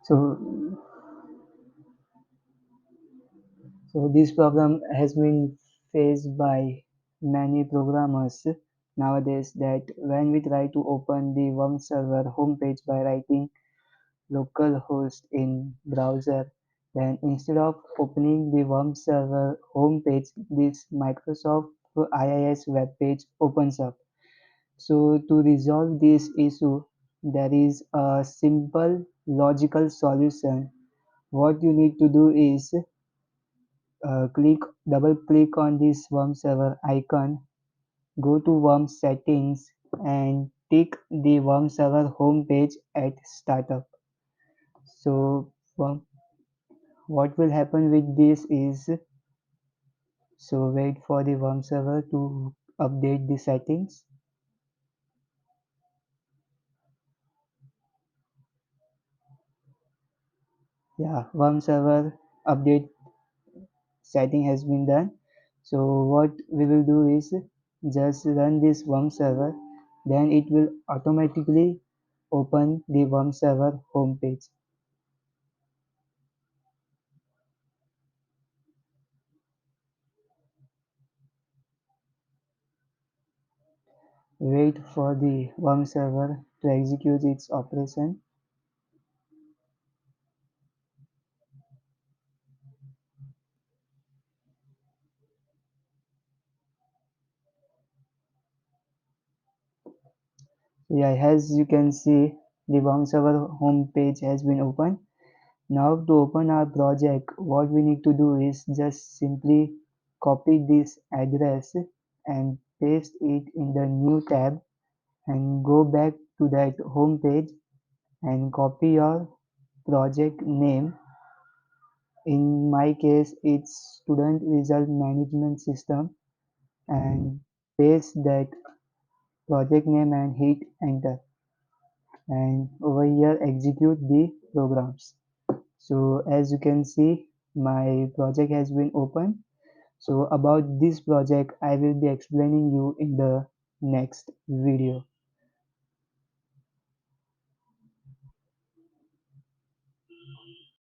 So, so this problem has been faced by many programmers nowadays that when we try to open the Wampserver homepage by writing localhost in browser, then instead of opening the Wampserver homepage, this Microsoft IIS web page opens up. So to resolve this issue, there is a simple logical solution. What you need to do is double click on this worm server icon, go to worm settings and tick the worm server home page at startup. So what will happen with this is, so wait for the worm server to update the settings. Yeah, worm server update setting has been done. So what we will do is just run this worm server, then it will automatically open the worm server homepage. Wait for the worm server to execute its operation. Yeah, as you can see, the worm server homepage has been opened. Now to open our project, what we need to do is just simply copy this address and paste it in the new tab and go back to that home page and copy your project name. In my case, it's Student Result Management System, and paste that project name and hit enter. And over here, execute the programs. So as you can see, my project has been opened. So about this project, I will be explaining you in the next video.